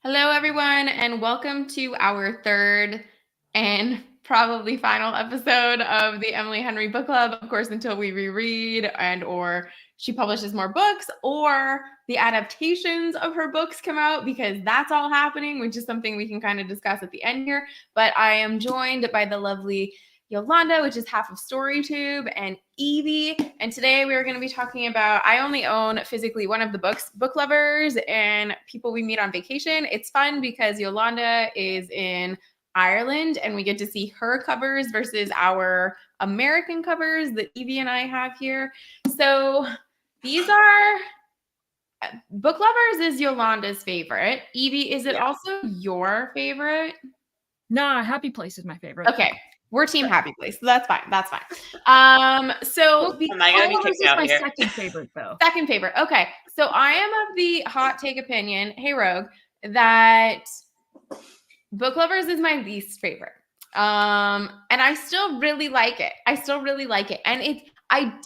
Hello, everyone, and welcome to our third and probably final episode of the Emily Henry Book Club. Of course, until we reread and or she publishes more books or the adaptations of her books come out, because that's all happening, which is something we can kind of discuss at the end here. But I am joined by the lovely Yolanda, which is half of StoryTube, and Evie. And today we are going to be talking about, I only own physically one of the books, Book Lovers and People We Meet on Vacation. It's fun because Yolanda is in Ireland and we get to see her covers versus our American covers that Evie and I have here. So these are Book Lovers is Yolanda's favorite. Evie, is it also your favorite? Nah, Happy Place is my favorite. Okay. We're team Happy Place, so that's fine. That's fine. So Am I gonna be kicked out my here? second favorite, though. Second favorite. Okay. So I am of the hot take opinion, hey Rogue, that Book Lovers is my least favorite. And I still really like it. And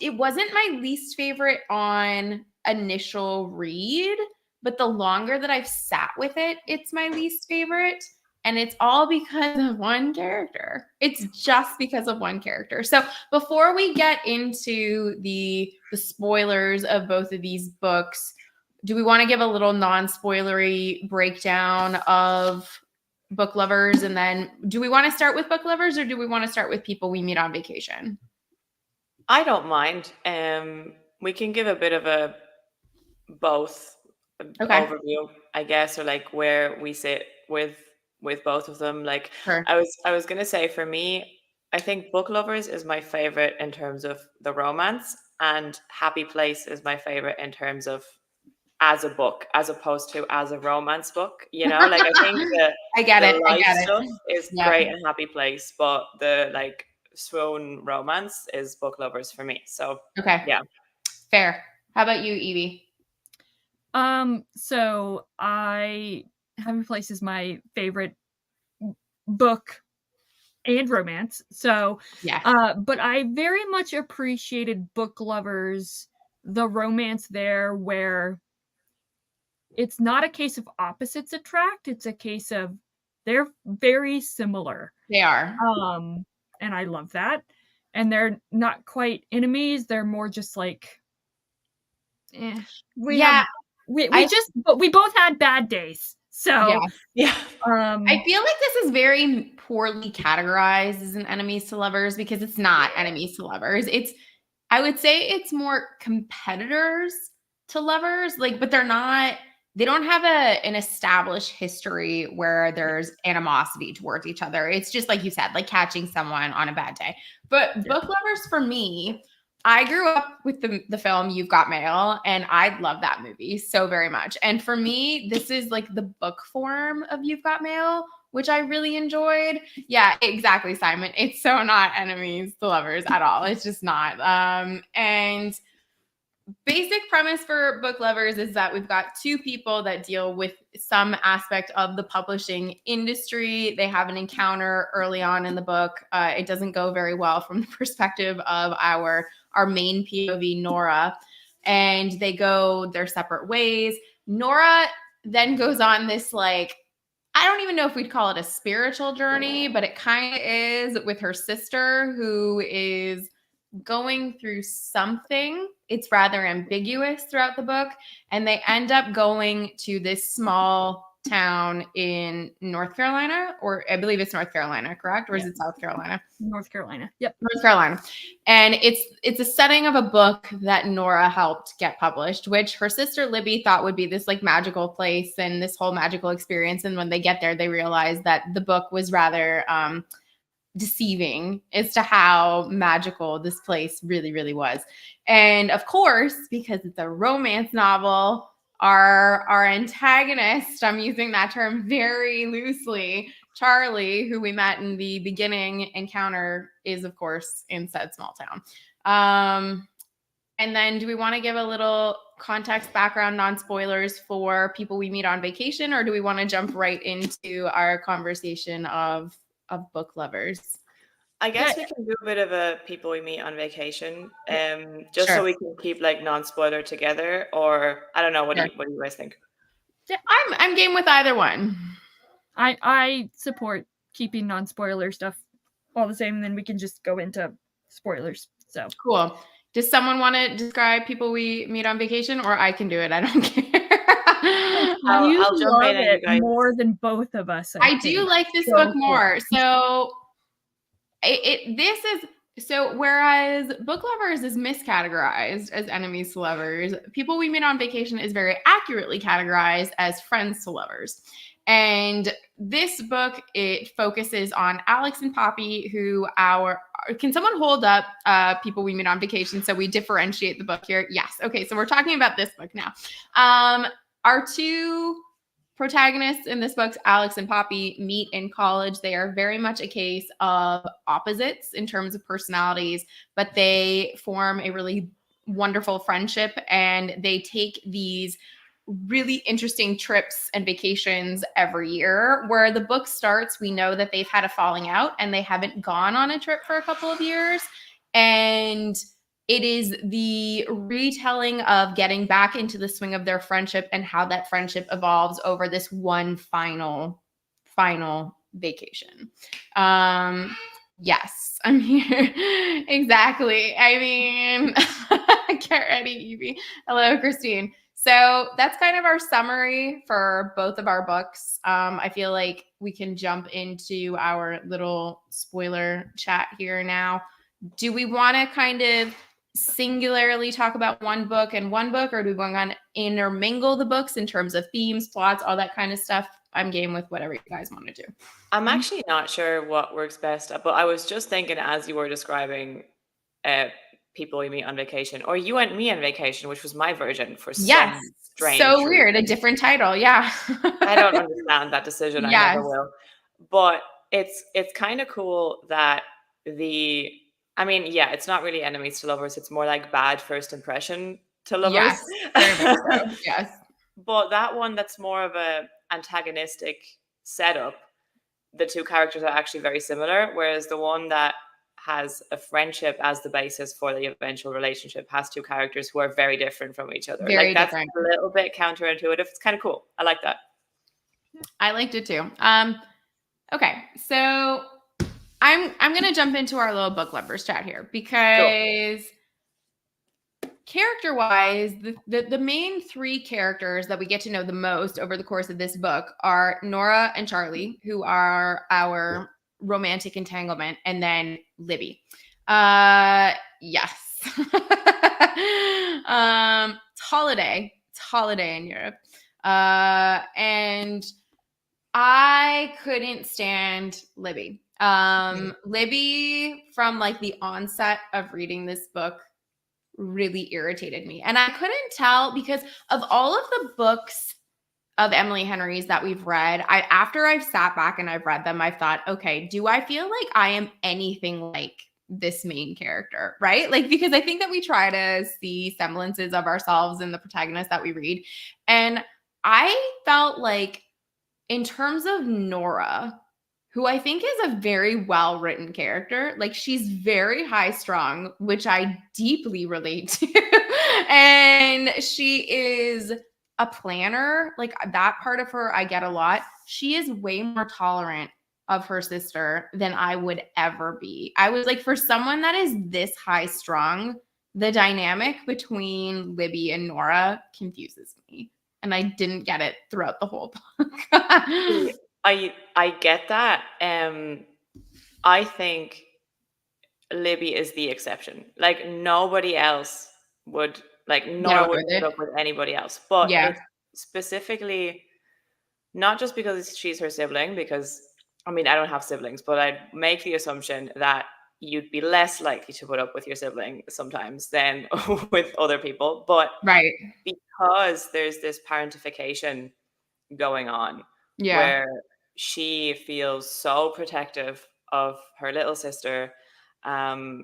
it wasn't my least favorite on initial read, but the longer that I've sat with it, it's my least favorite. And it's all because of one character. It's just because of one character. So before we get into the spoilers of both of these books, do we want to give a little non-spoilery breakdown of Book Lovers? And then do we want to start with Book Lovers or do we want to start with People We Meet on Vacation? I don't mind. We can give a bit of a both overview, I guess, or like where we sit with both of them. Like Sure. I was gonna say, for me, I think Book Lovers is my favorite in terms of the romance, and Happy Place is my favorite in terms of as a book, as opposed to as a romance book. You know, like I think I get it. stuff is great in Happy Place, but the like swoon romance is Book Lovers for me. So okay, yeah, fair. How about you, Evie? So Happy Place is my favorite book and romance. So yeah, but I very much appreciated Book Lovers, the romance there, where it's not a case of opposites attract, it's a case of they're very similar. they are. And I love that. And they're not quite enemies, they're more just like we both had bad days. So yeah. I feel like this is very poorly categorized as an enemies to lovers because it's not enemies to lovers. I would say it's more competitors to lovers, like, but they don't have an established history where there's animosity towards each other. It's just like you said, like catching someone on a bad day. But Book Lovers, for me, I grew up with the film You've Got Mail, and I love that movie so very much. And for me, this is like the book form of You've Got Mail, which I really enjoyed. Yeah, exactly, Simon. It's so not enemies to lovers at all. It's just not. And basic premise for Book Lovers is that we've got two people that deal with some aspect of the publishing industry. They have an encounter early on in the book. It doesn't go very well from the perspective of our main POV, Nora, and they go their separate ways. Nora then goes on this, like, I don't even know if we'd call it a spiritual journey, but it kind of is, with her sister, who is going through something. It's rather ambiguous throughout the book. And they end up going to this small town in North Carolina, or I believe it's North Carolina, correct? Or is it South Carolina? North Carolina. Yep. North Carolina. And it's a setting of a book that Nora helped get published, which her sister Libby thought would be this like magical place and this whole magical experience. And when they get there, they realize that the book was rather deceiving as to how magical this place really, really was. And of course, because it's a romance novel, our antagonist, I'm using that term very loosely, Charlie, who we met in the beginning encounter, is of course in said small town. And then do we want to give a little context, background, non-spoilers for People We Meet on Vacation, or do we want to jump right into our conversation of Book Lovers? I guess we can do a bit of a People We Meet on Vacation, just so we can keep like non-spoiler together, or I don't know, what do you guys think? I'm game with either one. I support keeping non-spoiler stuff all the same, and then we can just go into spoilers. So Cool. Does someone want to describe people we meet on vacation, or I can do it? I don't care. I'll jump love in and you it guys. more than both of us. I do think. like this Go book for more. So this is so whereas Book Lovers is miscategorized as enemies to lovers, People We Meet on Vacation is very accurately categorized as friends to lovers. And this book, it focuses on Alex and Poppy, who can someone hold up People We Meet on Vacation so we differentiate the book here? Yes. Okay, so we're talking about this book now. Our two protagonists in this book, Alex and Poppy, meet in college. They are very much a case of opposites in terms of personalities, but they form a really wonderful friendship, and they take these really interesting trips and vacations every year. Where the book starts, we know that they've had a falling out and they haven't gone on a trip for a couple of years. And it is the retelling of getting back into the swing of their friendship and how that friendship evolves over this one final vacation. Yes, I'm here. Exactly. I mean, get ready, Evie. Hello, Christine. So that's kind of our summary for both of our books. I feel like we can jump into our little spoiler chat here now. Do we want to kind of singularly talk about one book, or do we want to intermingle the books in terms of themes, plots, all that kind of stuff? I'm game with whatever you guys want to do. I'm actually not sure what works best, but I was just thinking as you were describing People We Meet on Vacation, or You and Me on Vacation, which was my version for some strange so weird, reason. a different title. Yeah. I don't understand that decision. Yes. I never will. But it's kind of cool that it's not really enemies to lovers. It's more like bad first impression to lovers. Yes, very much so. Yes. But that one that's more of a antagonistic setup, the two characters are actually very similar, whereas the one that has a friendship as the basis for the eventual relationship has two characters who are very different from each other. Very that's different. A little bit counterintuitive. It's kind of cool. I like that. I liked it too. Okay, so I'm gonna jump into our little book lovers chat here because character-wise, the main three characters that we get to know the most over the course of this book are Nora and Charlie, who are our romantic entanglement, and then Libby. Yes. It's holiday in Europe. And I couldn't stand Libby. Libby, from like the onset of reading this book, really irritated me. And I couldn't tell, because of all of the books of Emily Henry's that we've read, after I've sat back and I've read them, I've thought, okay, do I feel like I am anything like this main character, right? Like, because I think that we try to see semblances of ourselves in the protagonist that we read. And I felt like, in terms of Nora, who I think is a very well-written character, like, she's very high-strung, which I deeply relate to. And she is a planner. Like, that part of her I get a lot. She is way more tolerant of her sister than I would ever be. I was like, for someone that is this high-strung, the dynamic between Libby and Nora confuses me. And I didn't get it throughout the whole book. I get that. I think Libby is the exception. Like, nobody else would, like, Nora would put up with anybody else. But it's specifically not just because she's her sibling, because I mean, I don't have siblings, but I'd make the assumption that you'd be less likely to put up with your sibling sometimes than with other people. But because there's this parentification going on, where she feels so protective of her little sister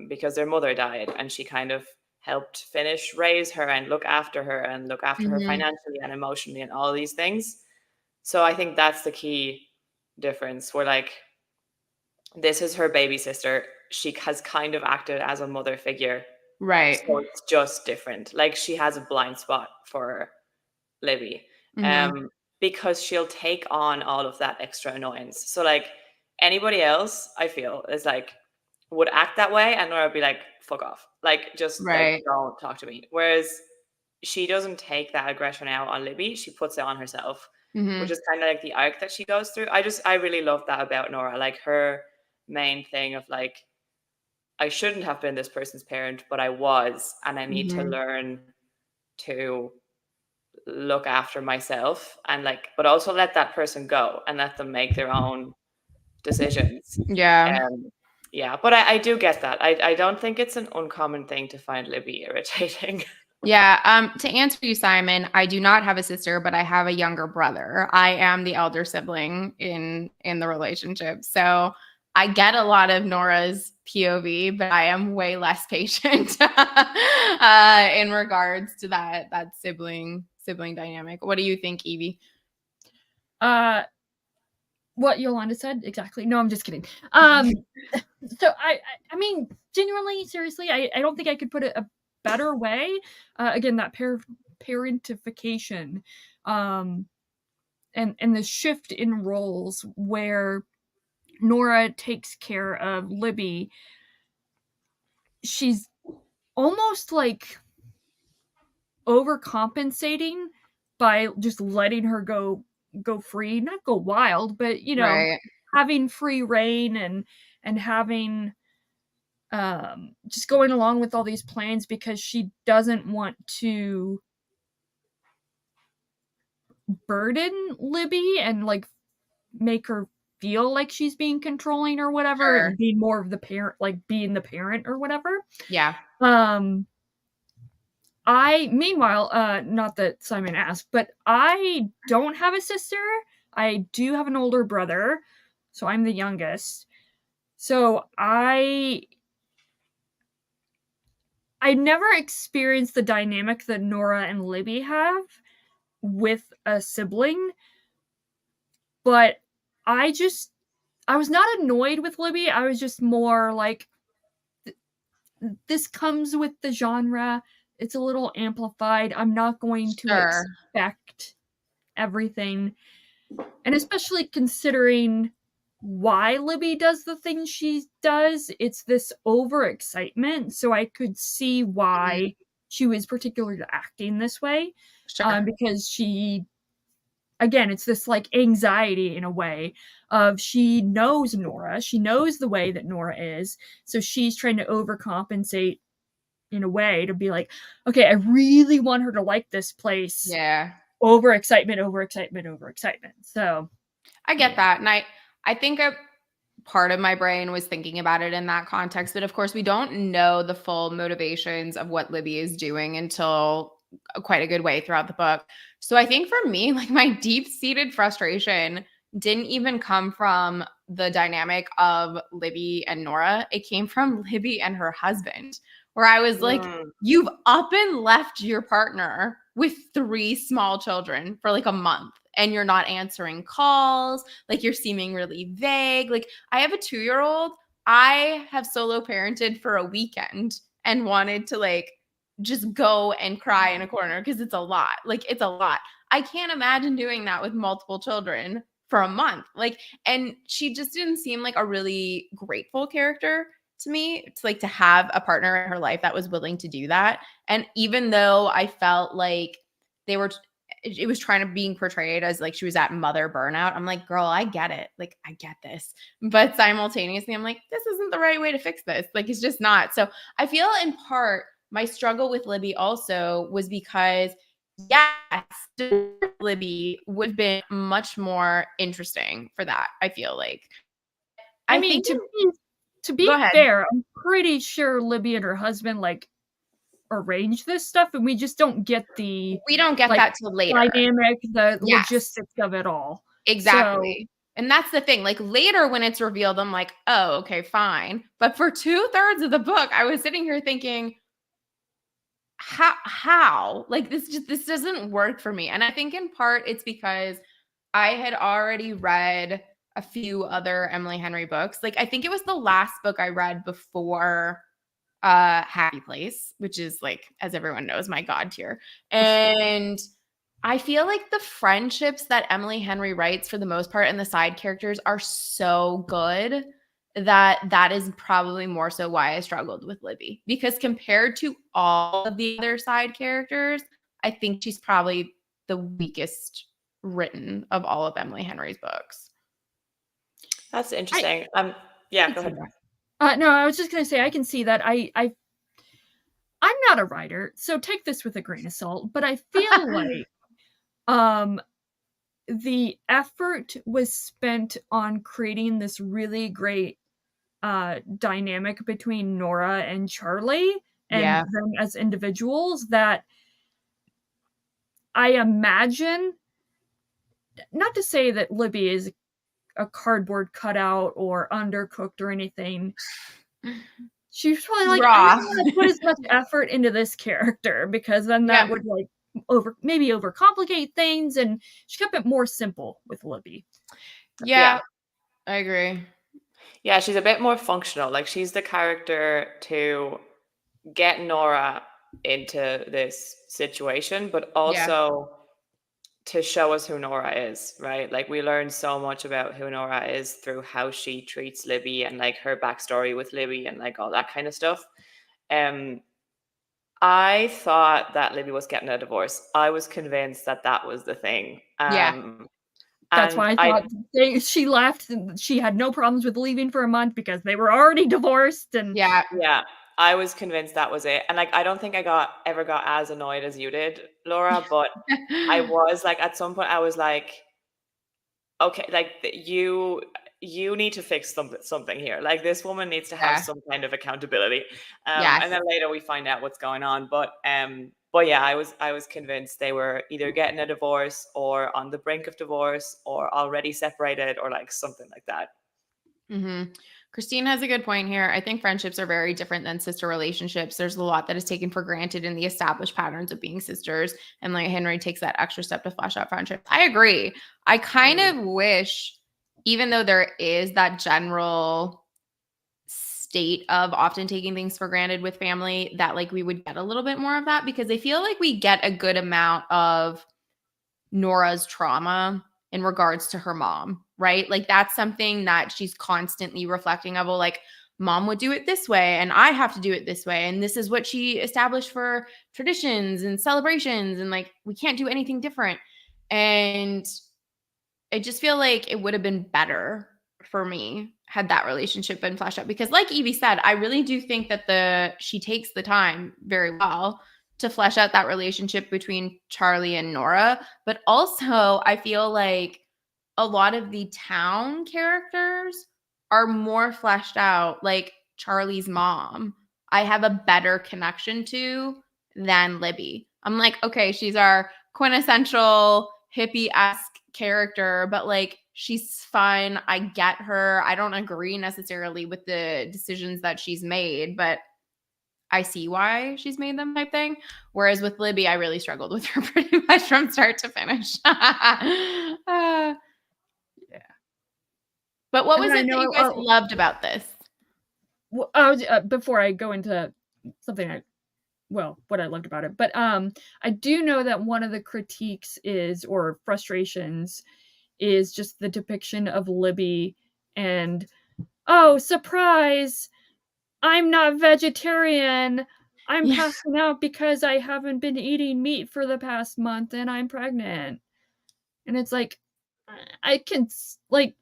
because their mother died, and she kind of helped raise her and look after her financially and emotionally and all these things. So I think that's the key difference, where, like, this is her baby sister. She has kind of acted as a mother figure. Right. So it's just different. Like, she has a blind spot for Libby. because she'll take on all of that extra annoyance. So like anybody else, I feel, is like would act that way, and Nora would be like, fuck off. Like just like Right. don't talk to me. Whereas she doesn't take that aggression out on Libby, she puts it on herself, Hmm. which is kind of like the arc that she goes through. I really love that about Nora. Like her main thing of like, I shouldn't have been this person's parent, but I was, and I need to Hmm. learn to look after myself and like, but also let that person go and let them make their own decisions. Yeah. Yeah, but I do get that. I don't think it's an uncommon thing to find Libby irritating. Yeah. To answer you, Simon, I do not have a sister, but I have a younger brother. I am the elder sibling in the relationship. So I get a lot of Nora's POV, but I am way less patient in regards to that sibling dynamic. What do you think, Evie? What Yolanda said exactly. No, I'm just kidding. So I mean, genuinely, seriously, I don't think I could put it a better way. Again, that parentification, and the shift in roles where Nora takes care of Libby. She's almost like overcompensating by just letting her go free, not go wild, but Right. having free reign and having just going along with all these plans because she doesn't want to burden Libby and like make her feel like she's being controlling or whatever Sure. and being more of the parent, like being the parent or whatever. Yeah. Meanwhile, not that Simon asked, but I don't have a sister. I do have an older brother, so I'm the youngest. So I never experienced the dynamic that Nora and Libby have with a sibling, but I was not annoyed with Libby. I was just more like, this comes with the genre. It's a little amplified. I'm not going to Sure. expect everything. And especially considering why Libby does the things she does, it's this overexcitement. So I could see why she was particularly acting this way. Sure. Because she, again, it's this like anxiety in a way of she knows Nora, she knows the way that Nora is, so she's trying to overcompensate in a way to be like, okay, I really want her to like this place. Yeah. Overexcitement. So I get that. And I think a part of my brain was thinking about it in that context. But of course, we don't know the full motivations of what Libby is doing until quite a good way throughout the book. So I think for me, like my deep-seated frustration didn't even come from the dynamic of Libby and Nora. It came from Libby and her husband, where I was like, you've up and left your partner with 3 small children for like a month and you're not answering calls. Like you're seeming really vague. Like I have a 2-year-old. I have solo parented for a weekend and wanted to like just go and cry in a corner because it's a lot. Like it's a lot. I can't imagine doing that with multiple children for a month. Like, and she just didn't seem like a really grateful character to me. It's like to have a partner in her life that was willing to do that. And even though I felt like it was trying to being portrayed as like she was at mother burnout, I'm like, girl, I get it. Like, I get this. But simultaneously, I'm like, this isn't the right way to fix this. Like, it's just not. So I feel in part my struggle with Libby also was because yes, Libby would have been much more interesting for that. I feel like. I mean, think to be fair, I'm pretty sure Libby and her husband like arrange this stuff, and we just don't get we don't get like, that till later. Dynamic, the logistics of it all. Exactly. And that's the thing. Like later when it's revealed, I'm like, oh, okay, fine. But for 2/3 of the book, I was sitting here thinking, how? Like this doesn't work for me. And I think in part it's because I had already read a few other Emily Henry books. Like I think it was the last book I read before Happy Place, which is like, as everyone knows, my god tier. And I feel like the friendships that Emily Henry writes for the most part and the side characters are so good that is probably more so why I struggled with Libby, because compared to all of the other side characters, I think she's probably the weakest written of all of Emily Henry's books. That's I interesting. I Yeah, could go see ahead. that. no, I was just gonna say I can see that. I'm not a writer, so take this with a grain of salt, but I feel like the effort was spent on creating this really great dynamic between Nora and Charlie and Yeah. them as individuals that I imagine, not to say that Libby is a cardboard cutout or undercooked or anything. She's probably like, I Raw. don't want to put as much effort into this character because then that Yeah. would like maybe overcomplicate things, and she kept it more simple with Libby. Yeah, I agree. Yeah, she's a bit more functional. Like she's the character to get Nora into this situation, but Yeah. also to show us who Nora is, right? Like we learn so much about who Nora is through how she treats Libby and like her backstory with Libby and like all that kind of stuff. Um, I thought that Libby was getting a divorce. I was convinced that that was the thing. Yeah. That's And why I I thought she left. And she had no problems with leaving for a month because they were already divorced. And Yeah. Yeah, I was convinced that was it. And like I don't think I ever got as annoyed as you did, Laura, but I was like at some point I was like, okay, like you need to fix something here. Like this woman needs to have Yeah. some kind of accountability. Yes. And then later we find out what's going on. But yeah, I was convinced they were either getting a divorce or on the brink of divorce or already separated or like something like that. Mm-hmm. Christine has a good point here. I think friendships are very different than sister relationships. There's a lot that is taken for granted in the established patterns of being sisters. And like Henry takes that extra step to flesh out friendships. I agree. I kind of wish, even though there is that general state of often taking things for granted with family, that like we would get a little bit more of that, because I feel like we get a good amount of Nora's trauma in regards to her mom, right? Like that's something that she's constantly reflecting of, well, like mom would do it this way and I have to do it this way. And this is what she established for traditions and celebrations. And like we can't do anything different. And I just feel like it would have been better for me had that relationship been fleshed out, because like Evie said, I really do think that she takes the time very well to flesh out that relationship between Charlie and Nora. But also I feel like a lot of the town characters are more fleshed out. Like Charlie's mom, I have a better connection to than Libby. I'm like, okay, she's our quintessential hippie-esque character, but like she's fun. I get her. I don't agree necessarily with the decisions that she's made, but I see why she's made them, type thing. Whereas with Libby, I really struggled with her pretty much from start to finish. Yeah. But what was I it that know you guys loved about this? before I go into something what I loved about it, but I do know that one of the critiques or frustrations is just the depiction of Libby and, oh, surprise, I'm not vegetarian. I'm Yeah. passing out because I haven't been eating meat for the past month and I'm pregnant. And it's like, I can, like,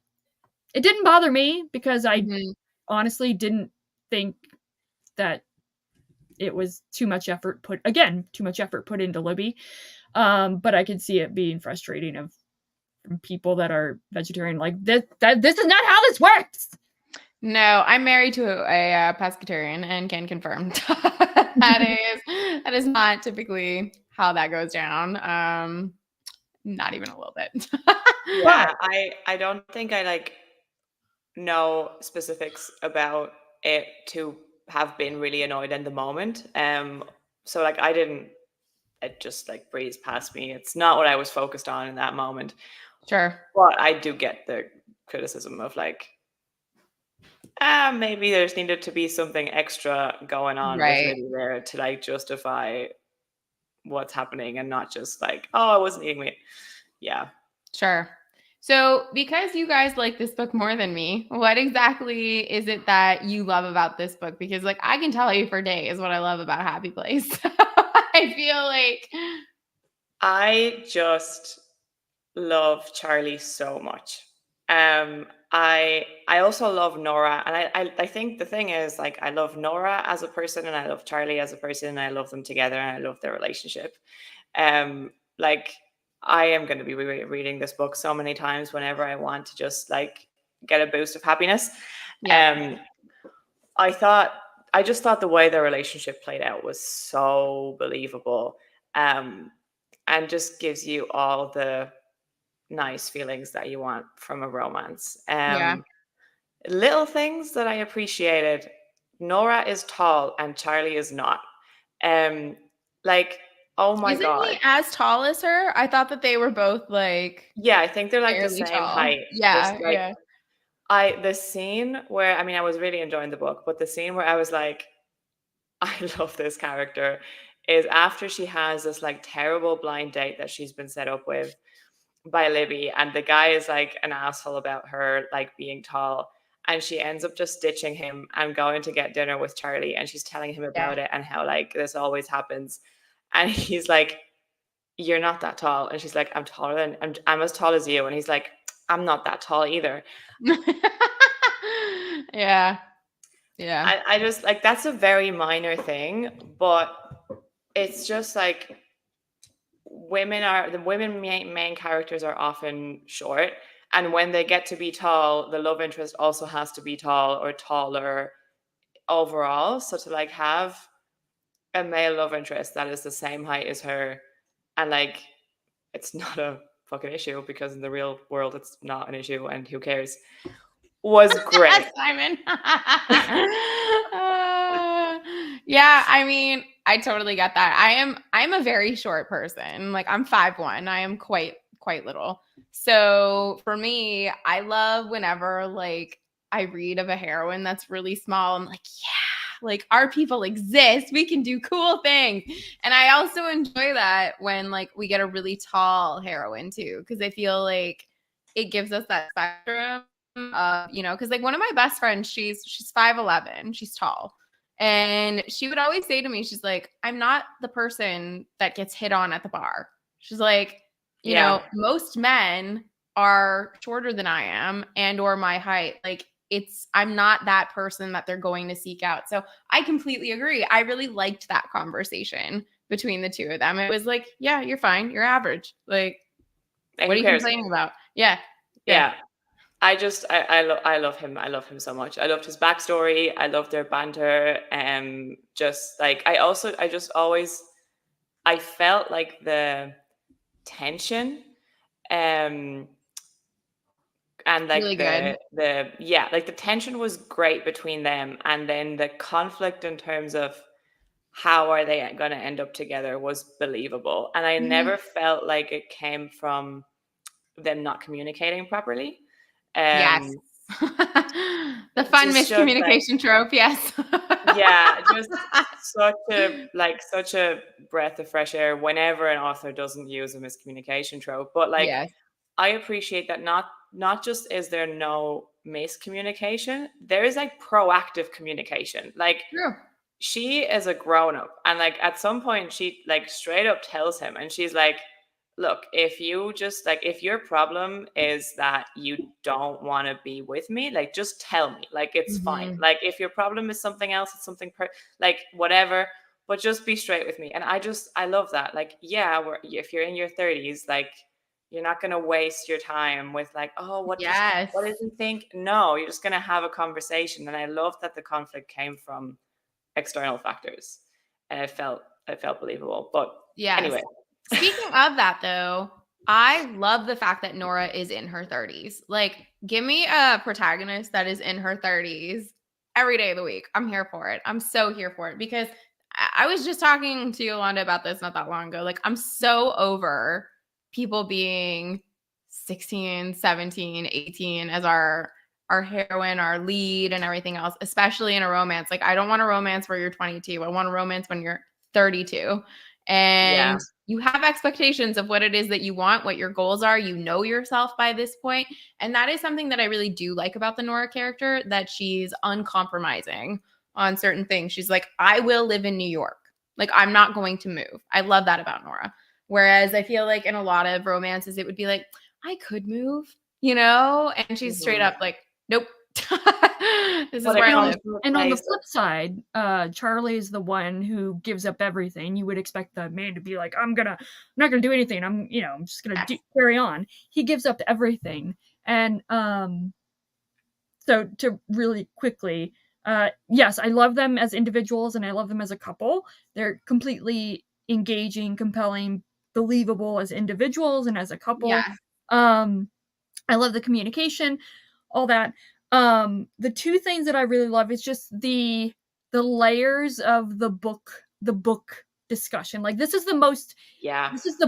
it didn't bother me because I honestly didn't think that it was too much effort put into Libby. But I could see it being frustrating from people that are vegetarian. Like this is not how this works. No, I'm married to a pescatarian and can confirm that is not typically how that goes down. Not even a little bit. Yeah, I don't think I like know specifics about it to have been really annoyed in the moment. So like it just like breezed past me. It's not what I was focused on in that moment. Sure. But I do get the criticism of like, maybe there's needed to be something extra going on with Right. Libby there to like justify what's happening and not just like, oh, I wasn't eating meat. Yeah. Sure. So, because you guys like this book more than me, what exactly is it that you love about this book? Because, like, I can tell you for days what I love about Happy Place. I feel like, I just love Charlie so much. I also love Nora, and I think the thing is, like, I love Nora as a person, and I love Charlie as a person, and I love them together, and I love their relationship. Like, I am going to be reading this book so many times whenever I want to just like get a boost of happiness. yeah, I thought I just thought the way their relationship played out was so believable, and just gives you all the nice feelings that you want from a romance. yeah. Little things that I appreciated. Nora is tall and Charlie is not. Um, like, oh my Isn't God. he as tall as her? I thought that they were both like Yeah, I think they're like the fairly same tall. height. Just Yeah, like yeah. the scene where, I mean, I was really enjoying the book, but the scene where I was like, I love this character, is after she has this like terrible blind date that she's been set up with by Libby, and the guy is like an asshole about her like being tall, and she ends up just ditching him and going to get dinner with Charlie, and she's telling him Yeah. about it and how like this always happens, and he's like, "You're not that tall," and she's like, I'm as tall as you," and he's like, "I'm not that tall either." Yeah. Yeah. I just like, that's a very minor thing, but it's just like, the women main characters are often short, and when they get to be tall, the love interest also has to be tall or taller overall. So to like have a male love interest that is the same height as her, and like, it's not a fucking issue because in the real world it's not an issue and who cares, was great. Simon. Yeah, I mean, I totally get that. I'm a very short person. Like I'm 5'1". I am quite little. So for me, I love whenever like I read of a heroine that's really small. I'm like, yeah, like our people exist. We can do cool things. And I also enjoy that when like we get a really tall heroine too, because I feel like it gives us that spectrum because like one of my best friends, she's 5'11", she's tall. And she would always say to me, she's like, I'm not the person that gets hit on at the bar. She's like, Yeah. most men are shorter than I am and or my height. Like I'm not that person that they're going to seek out. So I completely agree. I really liked that conversation between the two of them. It was like, yeah, you're fine. You're average. Like, And what who are you cares? complaining about? Yeah. Yeah. I love him. I love him so much. I loved his backstory. I loved their banter. Just like, I felt like the tension, um, and Really like good. like the tension was great between them, and then the conflict in terms of how are they going to end up together was believable, and I Mhm. never felt like it came from them not communicating properly. Yes. Um, The fun just like, miscommunication trope, yes. yeah, just such a breath of fresh air whenever an author doesn't use a miscommunication trope. But like, Yes. I appreciate that not just is there no miscommunication, there is like proactive communication. Like, True. she is a grown up, and like at some point she like straight up tells him, and she's like, look, if your problem is that you don't want to be with me, like just tell me, like it's fine. Mhm. Like if your problem is something else, it's something like whatever, but just be straight with me. And I love that. Like, yeah, if you're in your 30s, like, you're not going to waste your time with like, oh, Yes. what does he think? No, you're just going to have a conversation. And I love that the conflict came from external factors, and it felt believable. But Yes. anyway. Speaking of that though, I love the fact that Nora is in her 30s. Like, give me a protagonist that is in her 30s every day of the week. I'm here for it. I'm so here for it because I was just talking to Yolanda about this not that long ago. Like, I'm so over people being 16, 17, 18 as our heroine, our lead, and everything else, especially in a romance. Like, I don't want a romance where you're 22. I want a romance when you're 32. And Yeah. you have expectations of what it is that you want, what your goals are. You know yourself by this point. And that is something that I really do like about the Nora character, that she's uncompromising on certain things. She's like, I will live in New York. Like, I'm not going to move. I love that about Nora. Whereas I feel like in a lot of romances, it would be like, I could move, And she's straight up like, nope. This is But where it I comes live. from a And on the place flip side, Charlie is the one who gives up everything. You would expect the man to be like, I'm not gonna do anything. I'm just gonna carry on. He gives up everything. And so to really quickly, yes, I love them as individuals and I love them as a couple. They're completely engaging, compelling, believable as individuals and as a couple. Yeah. I love the communication, all that. The two things that I really love is just the layers of the book discussion. Like, this is the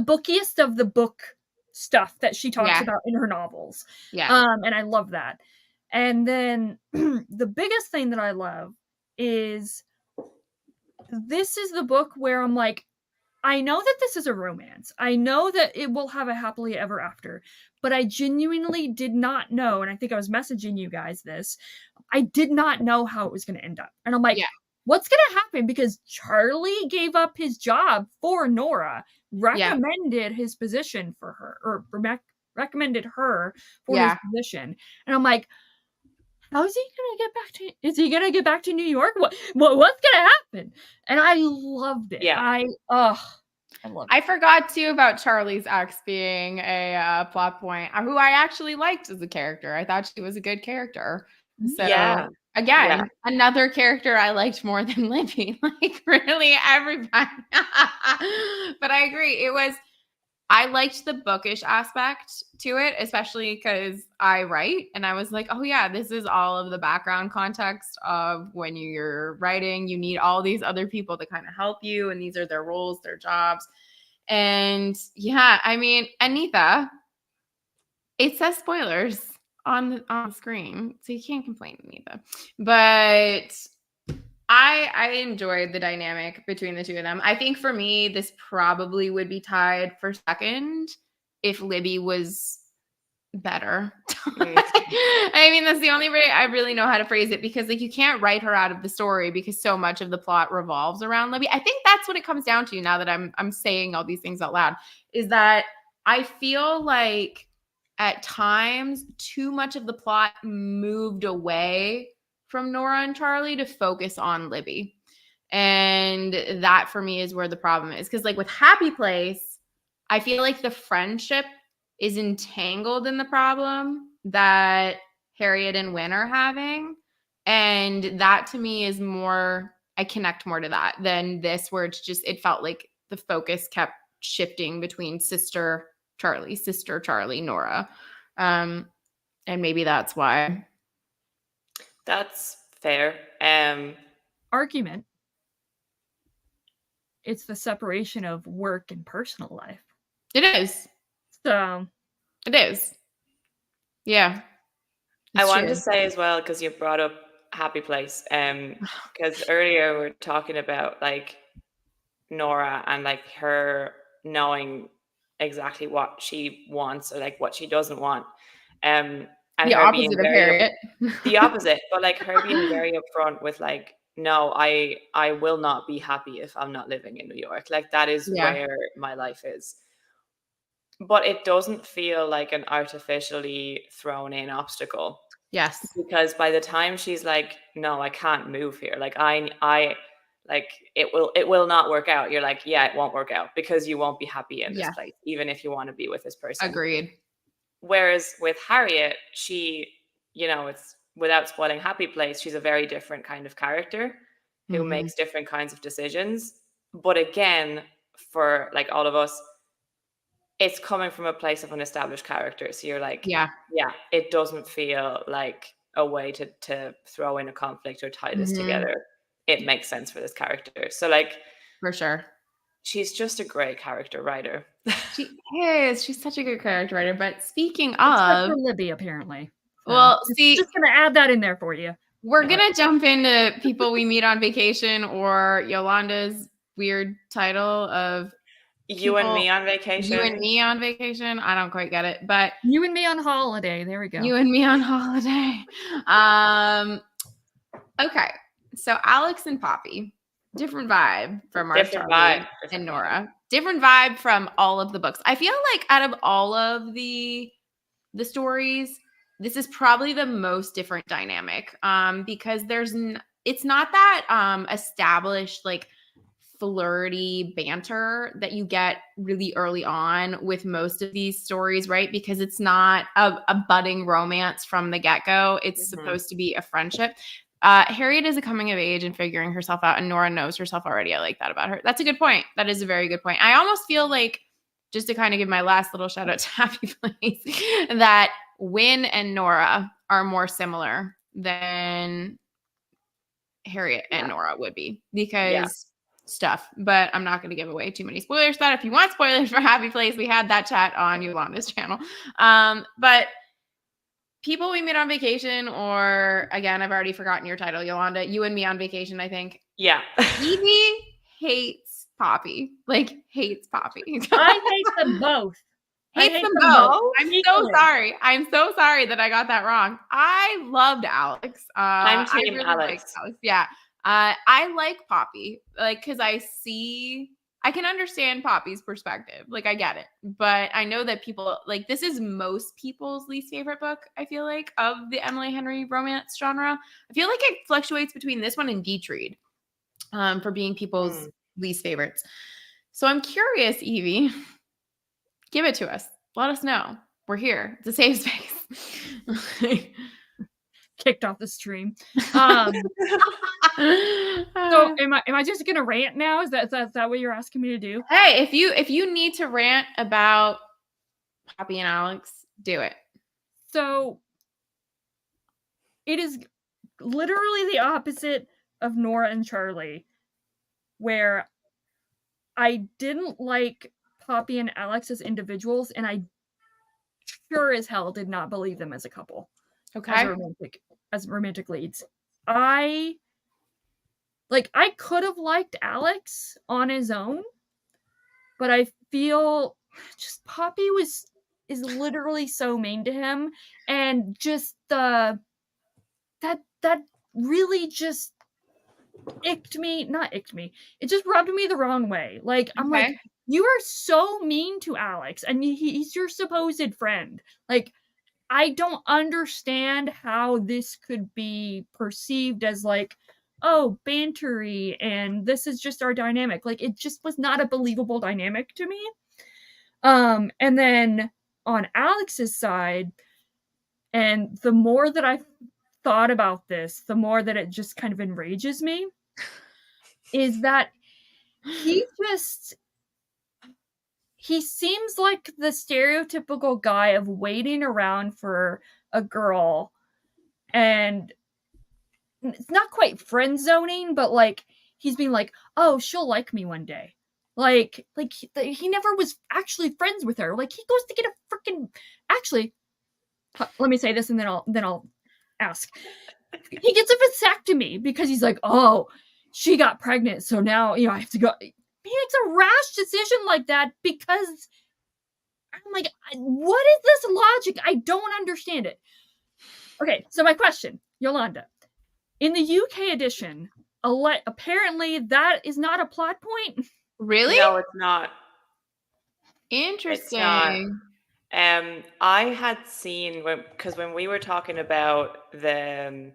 bookiest of the book stuff that she talks Yeah. about in her novels. Yeah. And I love that. And then the biggest thing that I love is this is the book where I'm like, I know that this is a romance. I know that it will have a happily ever after, but I genuinely did not know, and I think I was messaging you guys this, I did not know how it was going to end up. And I'm like, Yeah. what's going to happen? Because Charlie gave up his job for Nora, recommended his position for her, or recommended her for his position. And I'm like, how is he gonna get back to? Is he gonna get back to New York? What's gonna happen? And I loved it. Yeah. I loved it. I forgot too about Charlie's ex being a plot point, who I actually liked as a character. I thought she was a good character. So again, another character I liked more than Libby. Like, really, everybody. But I agree. I liked the bookish aspect to it, especially because I write, and I was like, oh yeah, this is all of the background context of when you're writing, you need all these other people to kind of help you, and these are their roles, their jobs. And yeah, I mean, Anita, it says spoilers on the screen, so you can't complain, Anita. But I enjoyed the dynamic between the two of them. I think for me, this probably would be tied for second if Libby was better. I mean, that's the only way I really know how to phrase it, because like, you can't write her out of the story because so much of the plot revolves around Libby. I think that's what it comes down to now that I'm saying all these things out loud, is that I feel like at times too much of the plot moved away from Nora and Charlie to focus on Libby. And that for me is where the problem is. Because like with Happy Place, I feel like the friendship is entangled in the problem that Harriet and Wynne are having. And that to me is more, I connect more to that than this, where it felt like the focus kept shifting between sister Charlie, Nora. And maybe that's why. That's fair. Argument. It's the separation of work and personal life. It is. So. It is. Yeah. I wanted to say as well, because you brought up Happy Place, because earlier we were talking about like Nora and like her knowing exactly what she wants or like what she doesn't want. And the opposite of Harriet. The opposite, but like her being very upfront with like, no, I will not be happy if I'm not living in New York. Like, that is where my life is. But it doesn't feel like an artificially thrown in obstacle. Yes. Because by the time she's like, no, I can't move here. Like, I like, it will not work out. You're like, yeah, it won't work out because you won't be happy in this place, even if you want to be with this person. Agreed. Whereas with Harriet, she, it's without spoiling Happy Place, she's a very different kind of character who makes different kinds of decisions. But again, for like all of us, it's coming from a place of an established character. So you're like, yeah, it doesn't feel like a way to throw in a conflict or tie this together. It makes sense for this character. So like, for sure, she's just a great character writer. She is. She's such a good character writer. But speaking of for Libby, apparently. So well, see, just gonna add that in there for you. We're gonna jump into people we meet on vacation or Yolanda's weird title of You and Me people- on Vacation. You and Me on Vacation. I don't quite get it, but You and Me on Holiday. There we go. You and Me on Holiday. Okay, so Alex and Poppy, different vibe from our Different Charlie vibe, different and vibe. Nora. Different vibe from all of the books. I feel like out of all of the stories, this is probably the most different dynamic. Because it's not that established like flirty banter that you get really early on with most of these stories, right? Because it's not a budding romance from the get-go. It's supposed to be a friendship. Harriet is a coming of age and figuring herself out, and Nora knows herself already. I like that about her. That's a good point. That is a very good point. I almost feel like, just to kind of give my last little shout out to Happy Place, that Wynn and Nora are more similar than Harriet and Nora would be, because stuff. But I'm not going to give away too many spoilers for that. If you want spoilers for Happy Place, we had that chat on Yolanda's channel. But people we meet on vacation, or again, I've already forgotten your title, Yolanda. You and Me on Vacation, I think. Yeah. Evie hates Poppy. Like, hates Poppy. I hate them both. Hates hate them them both. both I'm so equally. sorry. I'm so sorry that I got that wrong. I loved Alex. I'm I team really Alex. liked Alex. Yeah. I like Poppy, like, because I can understand Poppy's perspective. Like, I get it. But I know that people, like, this is most people's least favorite book, I feel like, of the Emily Henry romance genre. I feel like it fluctuates between this one and Beach for being people's least favorites. So I'm curious, Evie, give it to us. Let us know. We're here. It's a safe space. Kicked off the stream. So am I just gonna rant now? Is that what you're asking me to do? Hey, if you need to rant about Poppy and Alex, do it. So it is literally the opposite of Nora and Charlie, where I didn't like Poppy and Alex as individuals, and I sure as hell did not believe them as a couple. Okay. As romantic leads. I could have liked Alex on his own, but I feel just Poppy is literally so mean to him, and just that really just not icked me. It just rubbed me the wrong way. Like, I'm like, you are so mean to Alex, and he's your supposed friend. Like, I don't understand how this could be perceived as like, oh, bantery, and this is just our dynamic. Like, it just was not a believable dynamic to me. And then on Alex's side, and the more that I thought about this, the more that it just kind of enrages me, is that he seems like the stereotypical guy of waiting around for a girl, and it's not quite friend zoning, but like he's being like, oh, she'll like me one day. Like he never was actually friends with her. Like, he goes to get a freaking, actually, let me say this and then I'll ask. He gets a vasectomy because he's like, oh, she got pregnant, so now, I have to go. He makes a rash decision like that because I'm like, what is this logic? I don't understand it. Okay, so my question, Yolanda, in the UK edition, apparently that is not a plot point. Really? No, it's not. Interesting. I had seen, because when we were talking about the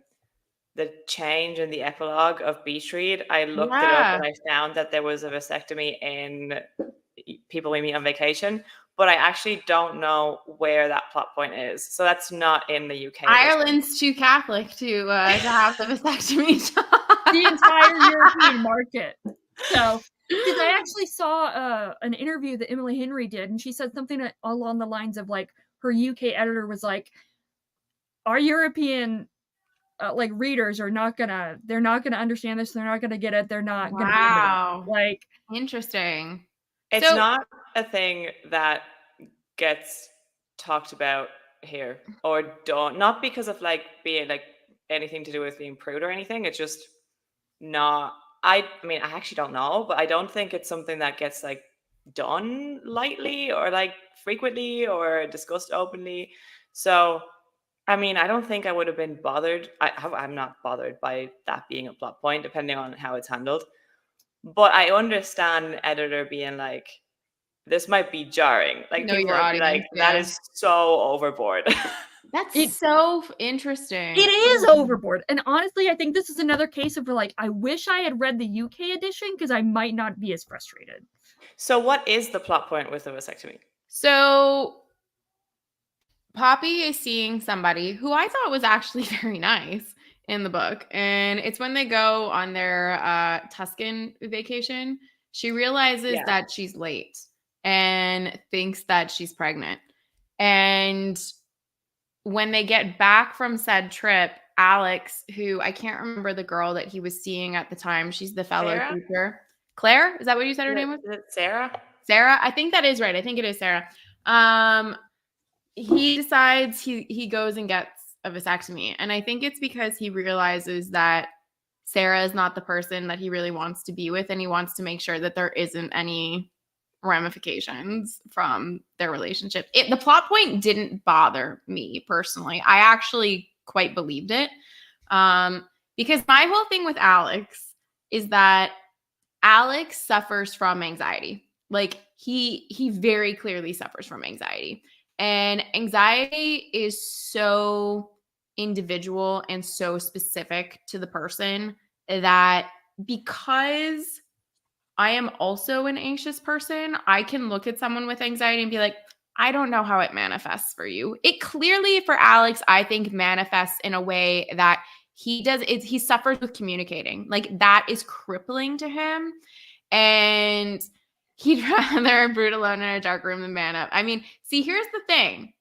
change in the epilogue of Beach Read, I looked it up and I found that there was a vasectomy in People We Meet on Vacation, but I actually don't know where that plot point is. So that's not in the UK. Ireland's too Catholic to have the vasectomy. The entire European market. So, because I actually saw an interview that Emily Henry did, and she said something along the lines of like, her UK editor was like, our European readers are they're not gonna understand this, they're not gonna get it, they're not gonna be able to, like, interesting. It's not a thing that gets talked about here or done, not because of like being like anything to do with being prude or anything. It's just not I mean, I actually don't know, but I don't think it's something that gets like done lightly or like frequently or discussed openly. So, I mean, I don't think I would have been bothered. I'm not bothered by that being a plot point, depending on how it's handled. But I understand an editor being like, this might be jarring. Like Know people your would be like, audience. that Yeah. is so overboard. That's It- so interesting. It is overboard. And honestly, I think this is another case of where, like, I wish I had read the UK edition because I might not be as frustrated. So, what is the plot point with the vasectomy? So Poppy is seeing somebody who I thought was actually very nice in the book. And it's when they go on their Tuscan vacation. She realizes Yeah. that she's late and thinks that she's pregnant. And when they get back from said trip, Alex, who I can't remember the girl that he was seeing at the time, she's the fellow Sarah? teacher. Claire? Is that what you said her name was? Is it Sarah? Sarah? I think that is right. I think it is Sarah. He decides he goes and gets a vasectomy. And I think it's because he realizes that Sarah is not the person that he really wants to be with. And he wants to make sure that there isn't any ramifications from their relationship. The plot point didn't bother me personally. I actually quite believed it. Because my whole thing with Alex is that Alex suffers from anxiety. Like he very clearly suffers from anxiety. And anxiety is so individual and so specific to the person that because I am also an anxious person, I can look at someone with anxiety and be like, I don't know how it manifests for you. It clearly for Alex, I think manifests in a way that he suffers with communicating. Like that is crippling to him. And he'd rather brood alone in a dark room than man up. I mean, see, here's the thing.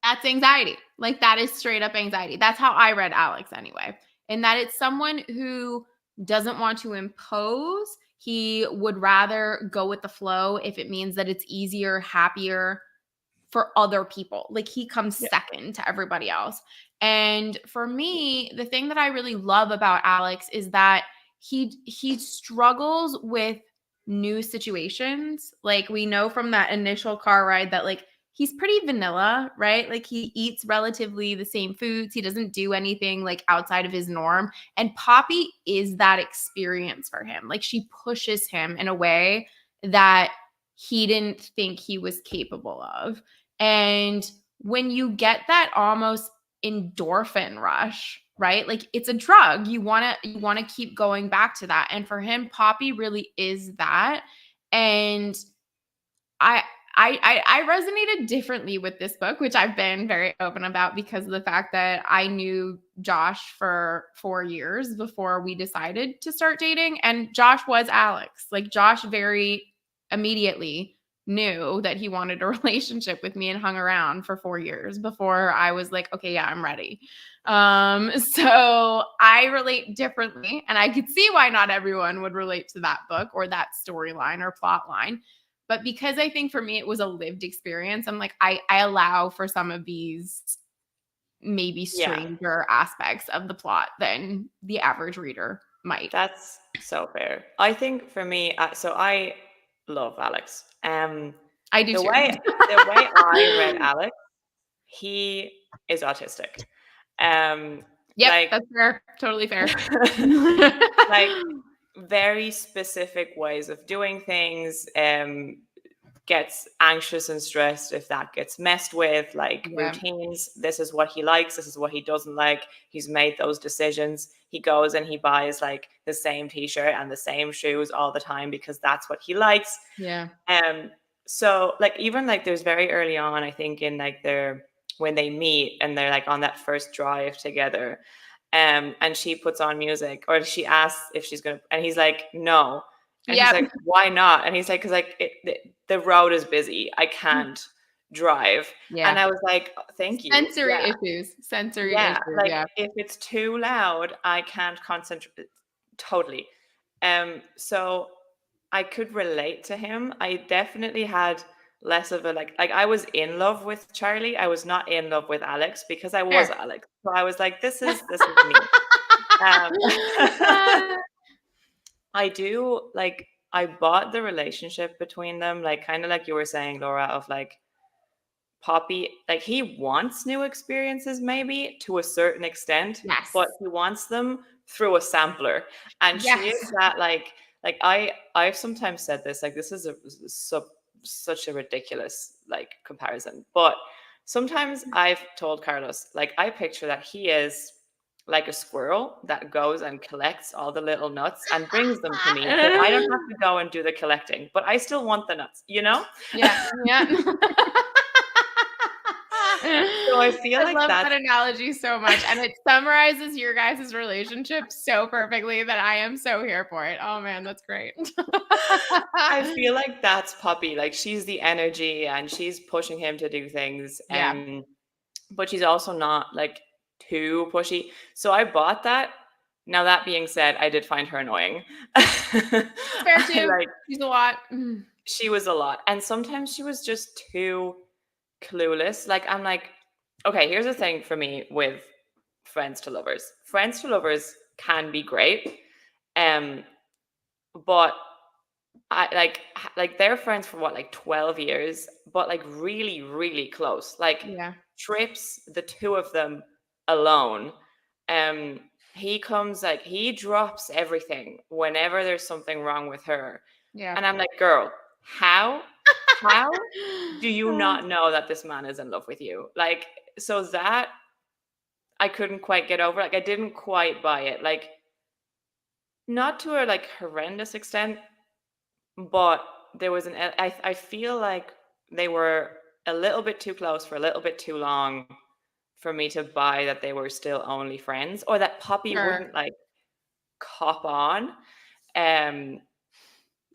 That's anxiety. Like that is straight up anxiety. That's how I read Alex anyway. And that it's someone who doesn't want to impose. He would rather go with the flow if it means that it's easier, happier for other people. Like he comes second to everybody else. And for me, the thing that I really love about Alex is that he struggles with new situations. Like we know from that initial car ride that like he's pretty vanilla, right? Like he eats relatively the same foods. He doesn't do anything like outside of his norm. And Poppy is that experience for him. Like she pushes him in a way that he didn't think he was capable of. And when you get that almost endorphin rush, right? Like it's a drug. You want to keep going back to that. And for him, Poppy really is that. And I resonated differently with this book, which I've been very open about because of the fact that I knew Josh for 4 years before we decided to start dating. And Josh was Alex. Like Josh very immediately knew that he wanted a relationship with me and hung around for 4 years before I was like, okay, yeah, I'm ready. So I relate differently, and I could see why not everyone would relate to that book or that storyline or plot line. But because I think for me it was a lived experience, I'm like, I allow for some of these maybe stranger aspects of the plot than the average reader might. That's so fair. I think for me, so I love Alex. I do the too. way I read Alex, he is autistic. Yep, like, that's fair. Totally fair. like very specific ways of doing things. Gets anxious and stressed if that gets messed with, like routines. This is what he likes, this is what he doesn't like. He's made those decisions. He goes and he buys like the same t-shirt and the same shoes all the time because that's what he likes. Yeah. So like even like there's very early on, I think in like when they meet and they're like on that first drive together, and she puts on music, or she asks if she's gonna, and he's like, no. And he's like, why not? And he's like, because like the road is busy. I can't drive. Yeah. And I was like, thank you. Sensory issues. Like if it's too loud, I can't concentrate. Totally. So I could relate to him. I definitely had less of a like I was in love with Charlie. I was not in love with Alex because I was Alex. So I was like, this is me. I do like I bought the relationship between them, like kind of like you were saying, Laura, of like Poppy, like he wants new experiences maybe to a certain extent, Yes. but he wants them through a sampler. And she Yes. is that like I've sometimes said this, like this is such a ridiculous like comparison. But sometimes I've told Carlos, like I picture that he is like a squirrel that goes and collects all the little nuts and brings them to me. So I don't have to go and do the collecting, but I still want the nuts, you know? Yeah. Yeah. So I feel like love that that's analogy so much. And it summarizes your guys' relationship so perfectly that I am so here for it. Oh man, that's great. I feel like that's Poppy. Like she's the energy and she's pushing him to do things. Yeah. But she's also not like too pushy. So I bought that. Now that being said, I did find her annoying. Fair too. Like She's a lot. she was a lot. And sometimes she was just too clueless. Like I'm like, okay, here's the thing for me with friends to lovers. Friends to lovers can be great. But I like they're friends for what, like 12 years, but like really, really close. Like Yeah. trips, the two of them alone. Um, he comes like he drops everything whenever there's something wrong with her. Yeah. And I'm like, girl, how do you not know that this man is in love with you? Like, so that I couldn't quite get over. Like, I didn't quite buy it. Like, not to a like horrendous extent, but there was I feel like they were a little bit too close for a little bit too long for me to buy that they were still only friends, or that Poppy Sure. wouldn't like cop on. Um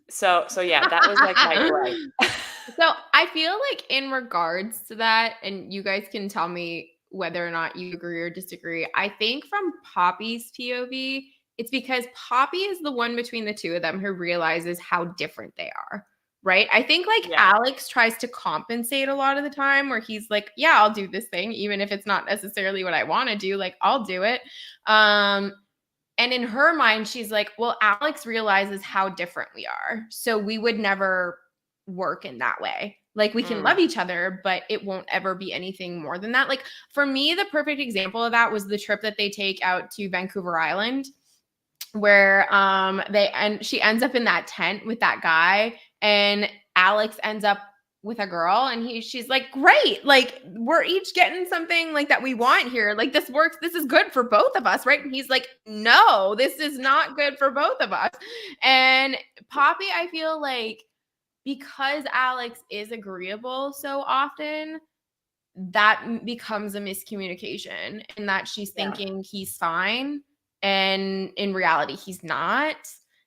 so yeah, that was like my gripe. So I feel like in regards to that, and you guys can tell me whether or not you agree or disagree. I think from Poppy's POV, it's because Poppy is the one between the two of them who realizes how different they are. Right. I think like Yeah. Alex tries to compensate a lot of the time where he's like, yeah, I'll do this thing, even if it's not necessarily what I want to do. Like, I'll do it. And in her mind, she's like, well, Alex realizes how different we are. So we would never work in that way. Like we can love each other, but it won't ever be anything more than that. Like for me, the perfect example of that was the trip that they take out to Vancouver Island, where she ends up in that tent with that guy, and Alex ends up with a girl, and she's like, great, like we're each getting something like that we want here, like this works, this is good for both of us, right? And he's like, no, this is not good for both of us. And Poppy, I feel like because Alex is agreeable so often, that becomes a miscommunication in that she's thinking he's fine, and in reality he's not.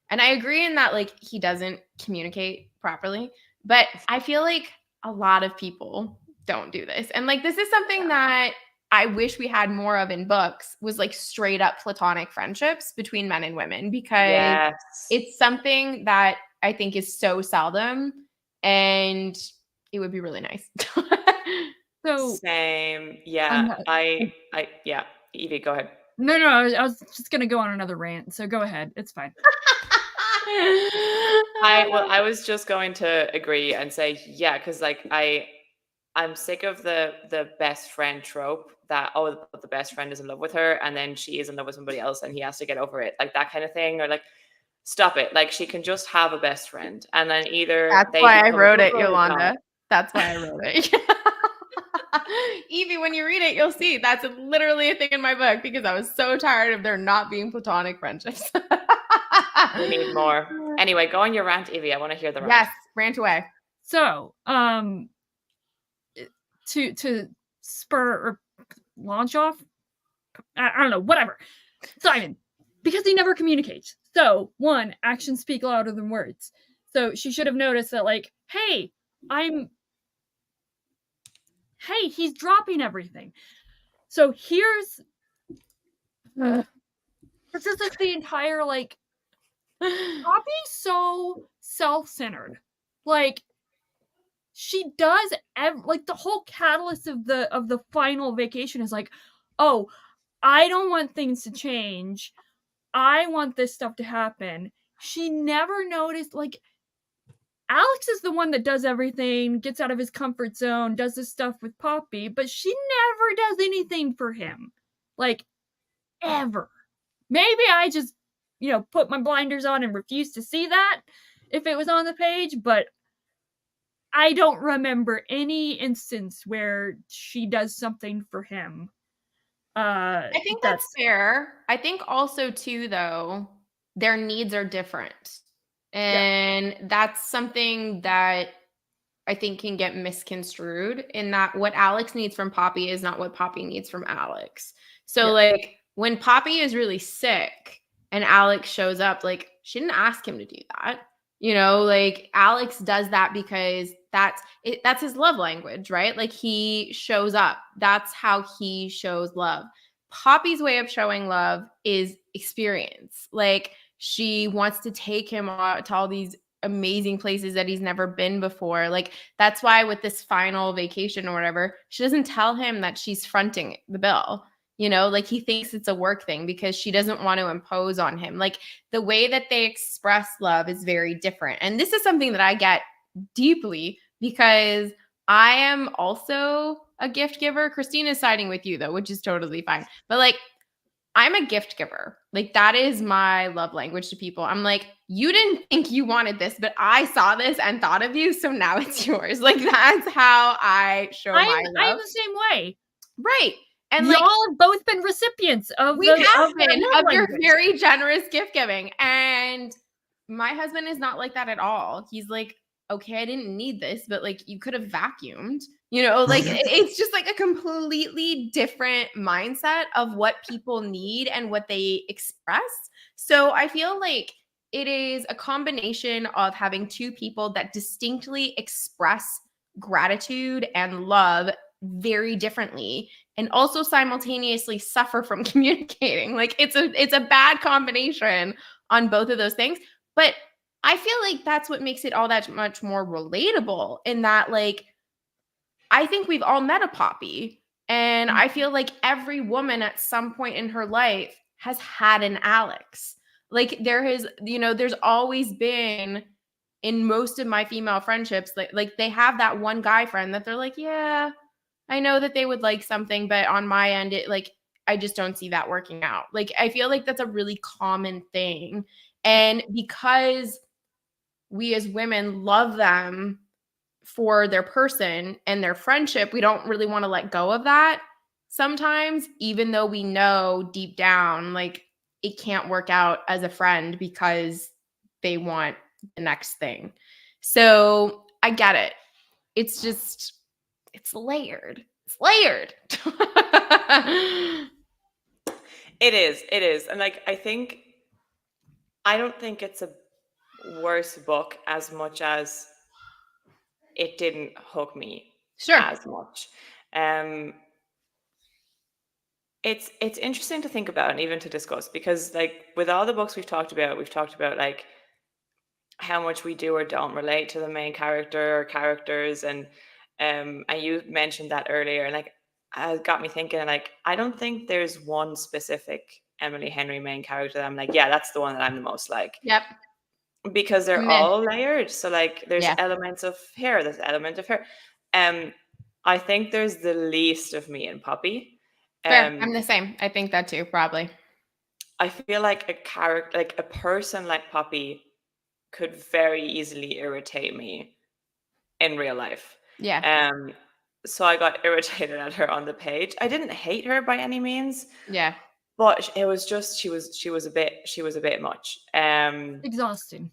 And I agree in that like he doesn't communicate properly, but I feel like a lot of people don't do this. And like this is something that I wish we had more of in books, was like straight up platonic friendships between men and women, because it's something that I think is so seldom, and it would be really nice. So Same. Yeah. Yeah. Evie, go ahead. No, I was just gonna go on another rant. So go ahead. It's fine. I was just going to agree and say, yeah, because like I'm sick of the best friend trope that, oh, the best friend is in love with her and then she is in love with somebody else and he has to get over it, like that kind of thing. Or like, stop it. Like she can just have a best friend, and then either that's why I wrote it, Yolanda. That's why I wrote it. Evie, when you read it, you'll see that's literally a thing in my book, because I was so tired of there not being platonic friendships. We need more. Anyway, go on your rant, Evie. I want to hear the rant. Yes, rant away. So, to spur or launch off, I don't know, whatever. Simon, because he never communicates. So, one, actions speak louder than words. So she should have noticed that, like, hey, he's dropping everything. So here's this is like the entire, like, Poppy's so self-centered. Like, she does like the whole catalyst of the final vacation is like, oh, I don't want things to change. I want this stuff to happen. she never noticed, like, Alex is the one that does everything, gets out of his comfort zone, does this stuff with Poppy, but she never does anything for him. Like, ever. Maybe I just, put my blinders on and refuse to see that if it was on the page, but I don't remember any instance where she does something for him. I think that's fair. I think also too, though, their needs are different. And that's something that I think can get misconstrued in that what Alex needs from Poppy is not what Poppy needs from Alex. So like when Poppy is really sick and Alex shows up, like she didn't ask him to do that. Like Alex does that because that's his love language, right? Like he shows up. That's how he shows love. Poppy's way of showing love is experience. Like she wants to take him to all these amazing places that he's never been before. Like that's why with this final vacation or whatever, she doesn't tell him that she's fronting the bill. Like he thinks it's a work thing because she doesn't want to impose on him. Like the way that they express love is very different. And this is something that I get deeply because I am also a gift giver. Christina's siding with you though, which is totally fine. But like I'm a gift giver. Like that is my love language to people. I'm like, you didn't think you wanted this, but I saw this and thought of you, so now it's yours. Like that's how I show my love. I'm the same way. Right. And y'all have both been recipients of your very generous gift giving. And my husband is not like that at all. He's like, okay, I didn't need this, but like you could have vacuumed, like it's just like a completely different mindset of what people need and what they express. So I feel like it is a combination of having two people that distinctly express gratitude and love very differently and also simultaneously suffer from communicating. Like it's a bad combination on both of those things. But I feel like that's what makes it all that much more relatable in that, like, I think we've all met a Poppy. And I feel like every woman at some point in her life has had an Alex. Like there's always been in most of my female friendships, like they have that one guy friend that they're like, yeah, I know that they would like something, but on my end, it like, I just don't see that working out. Like, I feel like that's a really common thing. And because we as women love them for their person and their friendship, we don't really want to let go of that sometimes, even though we know deep down, like it can't work out as a friend because they want the next thing. So I get it. It's just, it's layered. It's layered. It is. And like, I don't think it's a worse book as much as it didn't hook me as much. It's interesting to think about and even to discuss because like with all the books we've talked about like how much we do or don't relate to the main character or characters, and you mentioned that earlier, and like it got me thinking, like I don't think there's one specific Emily Henry main character that I'm like, yeah, that's the one that I'm the most like. Yep. Because they're all layered. So like there's elements of her, there's element of her. I think there's the least of me and Poppy. Fair. I'm the same. I think that too, probably. I feel like a character, like a person like Poppy could very easily irritate me in real life. Yeah. So I got irritated at her on the page. I didn't hate her by any means. Yeah. But it was just she was a bit much. Exhausting.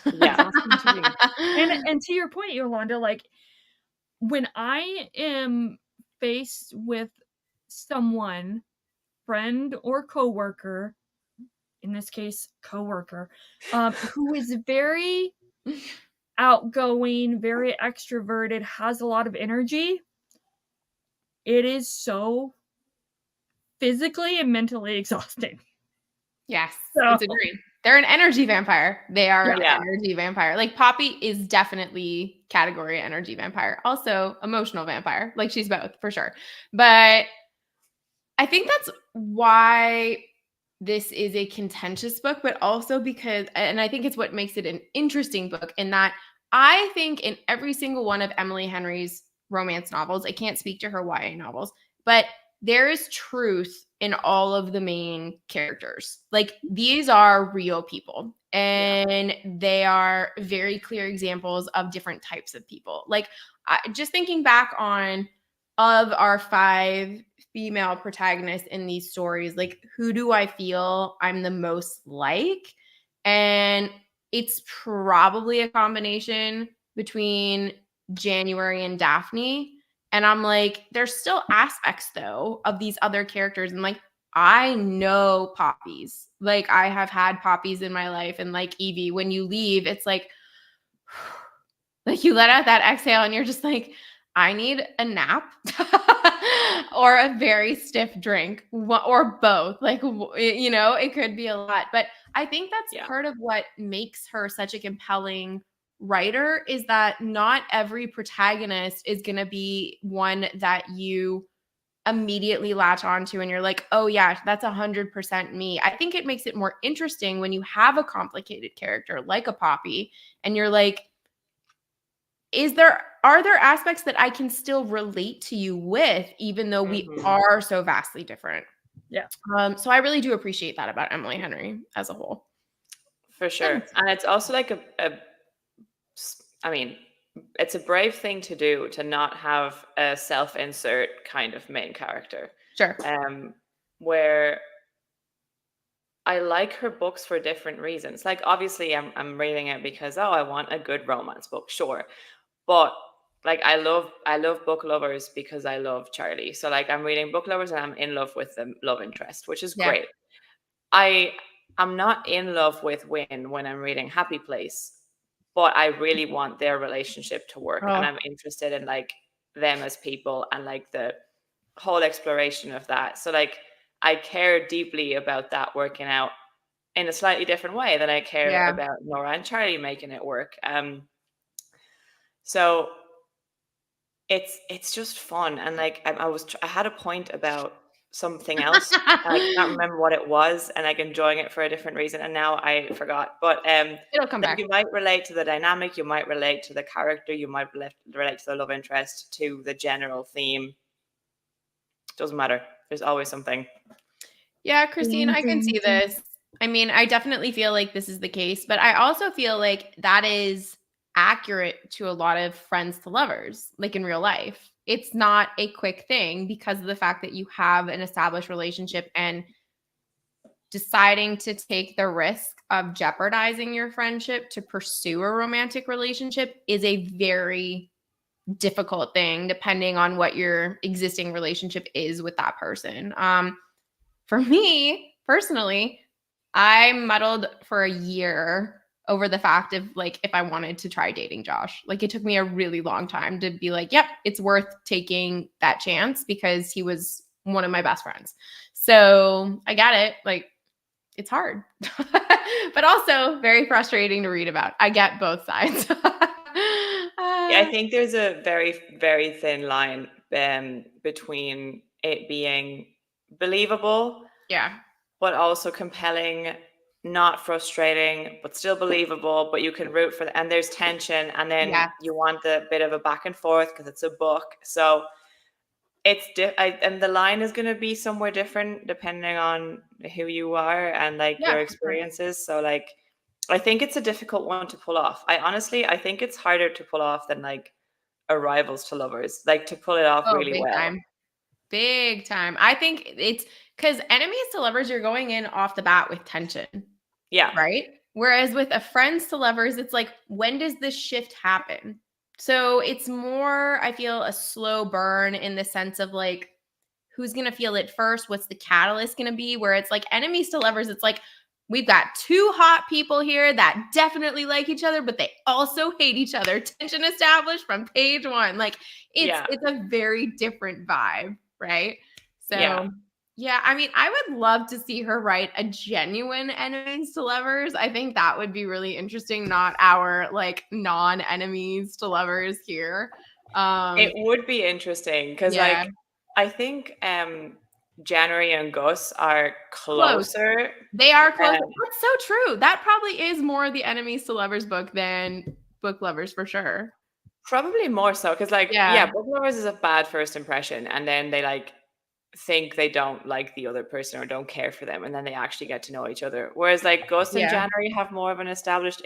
Yeah. Exhausting to read. And to your point, Yolanda, like when I am faced with someone, friend or coworker, in this case, coworker, who is very outgoing, very extroverted, has a lot of energy, it is so physically and mentally exhausting. Yes, it's agreed. They're an energy vampire. They are an energy vampire. Like Poppy is definitely category energy vampire. Also emotional vampire. Like she's both for sure. But I think that's why this is a contentious book, but also because, and I think it's what makes it an interesting book, in that I think in every single one of Emily Henry's romance novels, I can't speak to her YA novels, but there is truth in all of the main characters. Like, these are real people, and they are very clear examples of different types of people. Like, just thinking back on, of our 5 female protagonists in these stories, like, who do I feel I'm the most like? And it's probably a combination between January and Daphne. And I'm like, there's still aspects though of these other characters. And like, I know poppies. Like, I have had poppies in my life. And like Evie, when you leave, it's like, like, you let out that exhale and you're just like, I need a nap or a very stiff drink or both. Like, it could be a lot. But I think that's part of what makes her such a compelling writer, is that not every protagonist is going to be one that you immediately latch onto and you're like, oh yeah, that's 100% me. I think it makes it more interesting when you have a complicated character like a Poppy and you're like, are there aspects that I can still relate to you with, even though we are so vastly different? Yeah. So I really do appreciate that about Emily Henry as a whole. For sure. And it's also like I mean, it's a brave thing to do, to not have a self-insert kind of main character. Sure. Where I like her books for different reasons. Like, obviously I'm reading it because, I want a good romance book, sure. But like, I love Book Lovers because I love Charlie. So like, I'm reading Book Lovers and I'm in love with the love interest, which is great. I'm not in love with Win when I'm reading Happy Place, but I really want their relationship to work. And I'm interested in like them as people and like the whole exploration of that. So like, I care deeply about that working out in a slightly different way than I care about Nora and Charlie making it work. So it's just fun. And like, I had a point about something else. I can't remember what it was, and like enjoying it for a different reason. And now I forgot. But it'll come back. You might relate to the dynamic, you might relate to the character, you might relate to the love interest, to the general theme. Doesn't matter. There's always something. Yeah, Christine, I can see this. I mean, I definitely feel like this is the case, but I also feel like that is accurate to a lot of friends to lovers, like in real life. It's not a quick thing because of the fact that you have an established relationship, and deciding to take the risk of jeopardizing your friendship to pursue a romantic relationship is a very difficult thing, depending on what your existing relationship is with that person. For me personally, I muddled for a year over the fact of like, if I wanted to try dating Josh. Like, it took me a really long time to be like, yep, it's worth taking that chance because he was one of my best friends. So I get it. Like, it's hard, but also very frustrating to read about. I get both sides. I think there's a very, very thin line between it being believable, but also compelling, not frustrating, but still believable, but you can root for and there's tension, and then you want the bit of a back and forth because it's a book. So it's and the line is going to be somewhere different depending on who you are and like your experiences. So like, I think it's a difficult one to pull off. I think it's harder to pull off than like a Rivals to Lovers, like to pull it off really well. Big time. I think it's because Enemies to Lovers, you're going in off the bat with tension. Yeah. Right. Whereas with a Friends to Lovers, it's like, when does this shift happen? So it's more, I feel, a slow burn in the sense of like, who's going to feel it first? What's the catalyst going to be? Where it's like Enemies to Lovers, it's like, we've got 2 hot people here that definitely like each other, but they also hate each other. Tension established from page 1. Like, it's a very different vibe, right? So yeah, I mean, I would love to see her write a genuine Enemies to Lovers. I think that would be really interesting, not our like non-Enemies to Lovers here. It would be interesting because like, I think January and Gus are closer. They are close. That's so true. That probably is more the enemies to lovers book than book lovers for sure. Probably more so because, like, Yeah. book lovers is a bad first impression, and then they like think they don't like the other person or don't care for them, and then they actually get to know each other. Whereas like Gus and Yeah. January have more of an established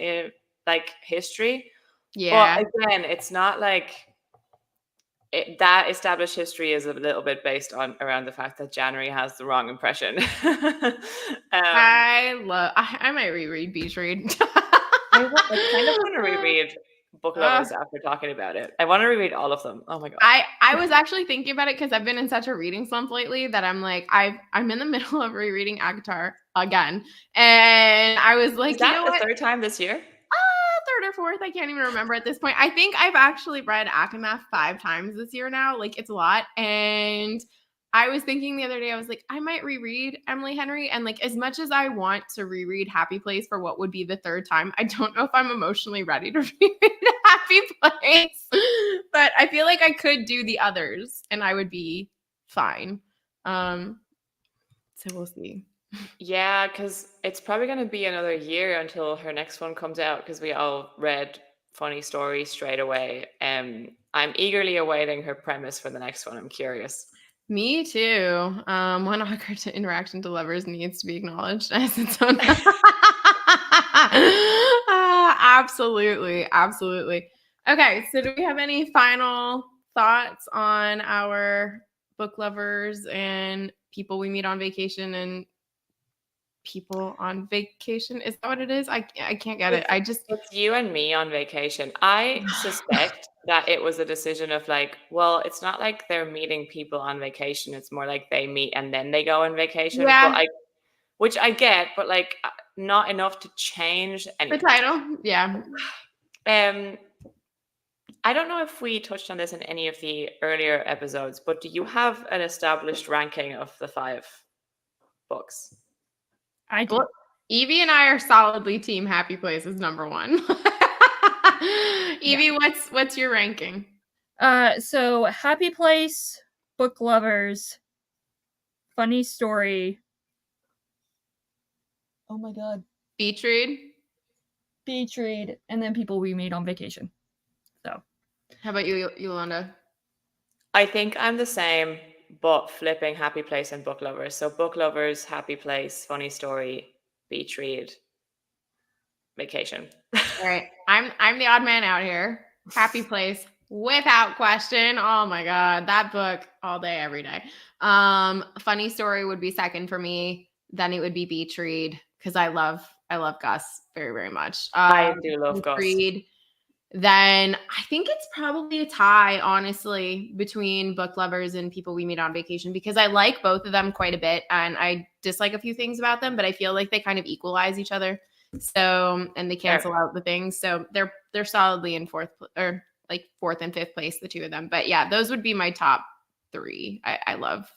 like history. Yeah. But again, it's not like that established history is a little bit based on around the fact that January has the wrong impression. I might reread Beach Read. I kind of want to reread Book Lovers after talking about it. I want to reread all of them. Oh my god. I was actually thinking about it because I've been in such a reading slump lately that I'm like, I'm in the middle of rereading ACOTAR again. And I was like, is that you know the what? third time this year? Third or fourth. I can't even remember at this point. I think I've actually read ACOMAF 5 times this year now. Like, it's a lot. And I was thinking the other day, I was like, I might reread Emily Henry. And like, as much as I want to reread Happy Place for what would be the third time, I don't know if I'm emotionally ready to reread Happy Place. But I feel like I could do the others and I would be fine. So we'll see. Yeah, because it's probably going to be another year until her next one comes out because we all read Funny Story straight away. I'm eagerly awaiting her premise for the next one. I'm curious. Me too. One awkward interaction to lovers needs to be acknowledged as its own. Absolutely. Okay, so do we have any final thoughts on our book lovers and people we meet on vacation and people on vacation? Is that what it is? I can't get it. It's you and me on vacation. I suspect that it was a decision of like, well, it's not like they're meeting people on vacation. It's more like they meet and then they go on vacation. Yeah. But which I get, but like not enough to change the title. Yeah. I don't know if we touched on this in any of the earlier episodes, but do you have an established ranking of the 5 books? I do. Evie and I are solidly team Happy Place is number 1. Evie, what's your ranking? So Happy Place, Book Lovers, Funny Story. Oh my god. Beach Read, and then people we meet on vacation. So, how about you, Yolanda? I think I'm the same, but flipping Happy Place and Book Lovers. So Book Lovers, Happy Place, Funny Story, Beach Read, Vacation. All right. I'm the odd man out here. Happy Place, without question. Oh my god, that book all day, every day. Funny Story would be second for me. Then it would be Beach Read because I love Gus very, very much. I do love Gus. Read. Then I think it's probably a tie, honestly, between Book Lovers and People We Meet on Vacation because I like both of them quite a bit and I dislike a few things about them, but I feel like they kind of equalize each other. So, and they cancel out the things. So they're solidly in fourth and fifth place, the two of them. But yeah, those would be my top 3. I love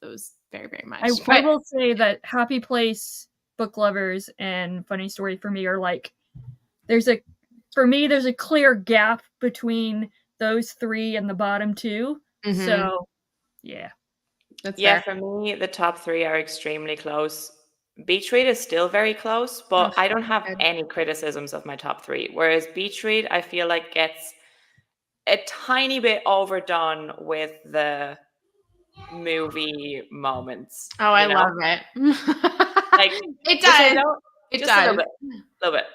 those very, very much. I will say that Happy Place, Book Lovers, and Funny Story for me are like, there's a clear gap between those 3 and the bottom 2. Mm-hmm. So, yeah. That's fair. For me, the top 3 are extremely close. Beach Read is still very close, but I don't have any criticisms of my top 3. Whereas Beach Read, I feel like gets a tiny bit overdone with the movie moments. Oh, I love it. Like it does. It does. A little bit.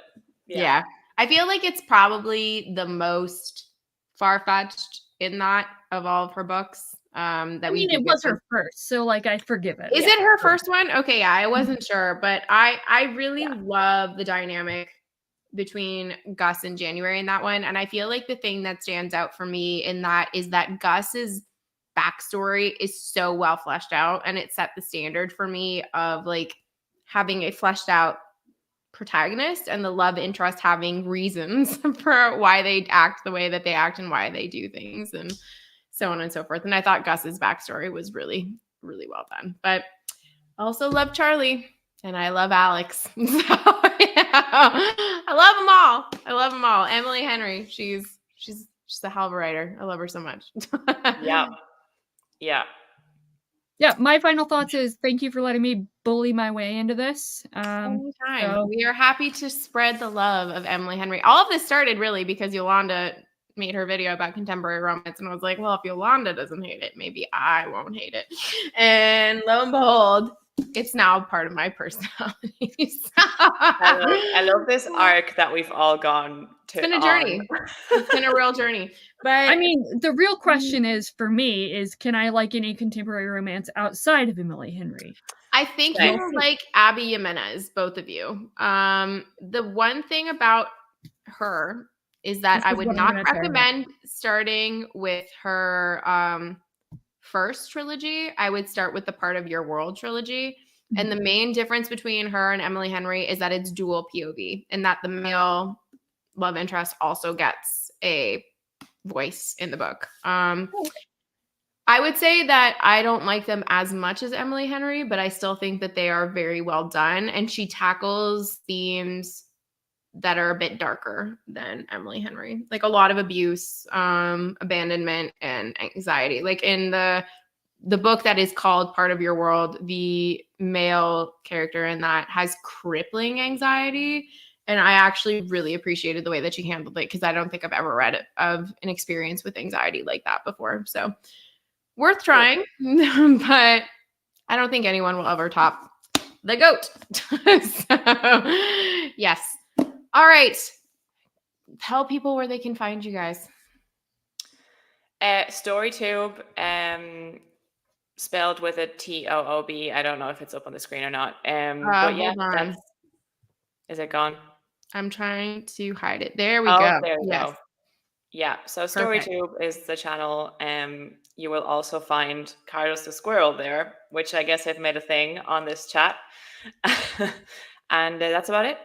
Yeah. I feel like it's probably the most far-fetched in that of all of her books. It was her first, so like I forgive it. Is it her first one? Okay, yeah, I wasn't sure, but I really love the dynamic between Gus and January in that one, and I feel like the thing that stands out for me in that is that Gus's backstory is so well fleshed out, and it set the standard for me of like having a fleshed out protagonist and the love interest having reasons for why they act the way that they act and why they do things and so on and so forth. And I thought Gus's backstory was really, really well done. But I also love Charlie and I love Alex. So, I love them all. Emily Henry, she's a hell of a writer. I love her so much. Yeah. Yeah, my final thoughts is thank you for letting me bully my way into this. Anytime. So- We are happy to spread the love of Emily Henry. All of this started really because Yolanda made her video about contemporary romance, and I was like, well, if Yolanda doesn't hate it, maybe I won't hate it. And lo and behold, it's now part of my personality. I love this arc that we've all gone to. It's been a journey. It's been a real journey. But I mean, the real question is for me is can I like any contemporary romance outside of Emily Henry? I think Right. you'll like Abby Jimenez, both of you. The one thing about her is that This I is would what I'm not gonna tear her. recommend starting with her first trilogy. I would start with the Part of Your World trilogy. And the main difference between her and Emily Henry is that it's dual POV and that the male love interest also gets a voice in the book. I would say that I don't like them as much as Emily Henry, but I still think that they are very well done. And she tackles themes that are a bit darker than Emily Henry, like a lot of abuse, abandonment, and anxiety. Like in the book that is called Part of Your World, the male character in that has crippling anxiety. And I actually really appreciated the way that she handled it because I don't think I've ever read of an experience with anxiety like that before. So worth trying, but I don't think anyone will ever top the GOAT. So, yes. All right. Tell people where they can find you guys. StoryTube, spelled with a TOOB. I don't know if it's up on the screen or not. But yeah, Hold on. is it gone? I'm trying to hide it. There we Oh, go. there you Yes. go. Yeah, so Perfect. StoryTube is the channel. You will also find Carlos the Squirrel there, which I guess I've made a thing on this chat. And that's about it.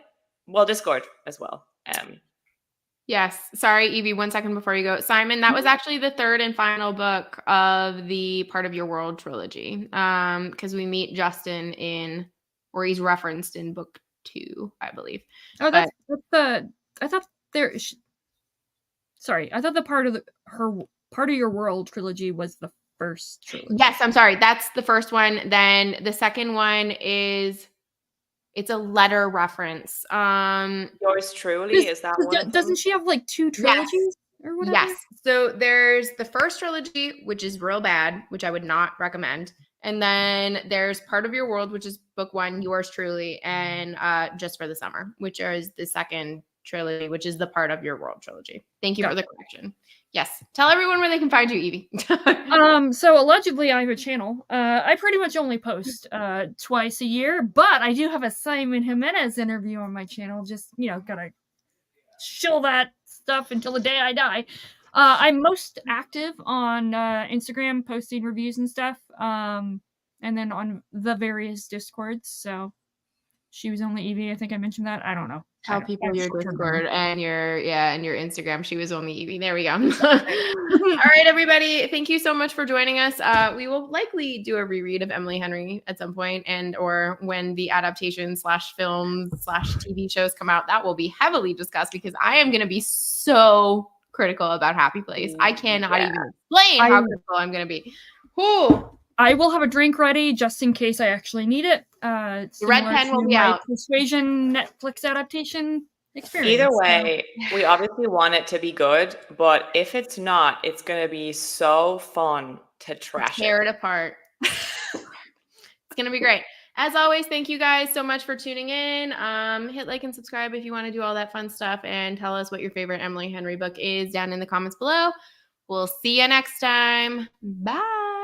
Well, Discord as well. Yes. Sorry, Evie, 1 second before you go. Simon, that was actually the third and final book of the Part of Your World trilogy. Because we meet Justin or he's referenced in book 2, I believe. Oh, that's the. I thought there. Sorry, I thought the Part of Your World trilogy was the first trilogy. Yes, I'm sorry. That's the first one. Then the second one is it's a letter reference. Yours truly, is that one? Doesn't she have like 2 trilogies or whatever? Yes. So there's the first trilogy, which is real bad, which I would not recommend. And then there's Part of Your World, which is book 1, Yours Truly, and Just for the Summer, which is the second trilogy, which is the Part of Your World trilogy. Thank you for the correction. Yes. Tell everyone where they can find you, Evie. So allegedly I have a channel. I pretty much only post twice a year, but I do have a Simon Jimenez interview on my channel. Just, gotta shill that stuff until the day I die. I'm most active on Instagram, posting reviews and stuff. And then on the various Discords. So She Was Only Evie, I think I mentioned that. I don't know. Tell people your Discord and your Instagram. She Was Only Evie. There we go. All right, everybody. Thank you so much for joining us. We will likely do a reread of Emily Henry at some point, or when the adaptation / TV shows come out, that will be heavily discussed because I am going to be so critical about Happy Place. I cannot even explain how critical I'm going to be. Whew. I will have a drink ready just in case I actually need it. The red pen will be out. Persuasion Netflix adaptation experience. Either way, we obviously want it to be good, but if it's not, it's going to be so fun to tear it apart. It's going to be great. As always, thank you guys so much for tuning in. Hit like and subscribe if you want to do all that fun stuff, and tell us what your favorite Emily Henry book is down in the comments below. We'll see you next time. Bye.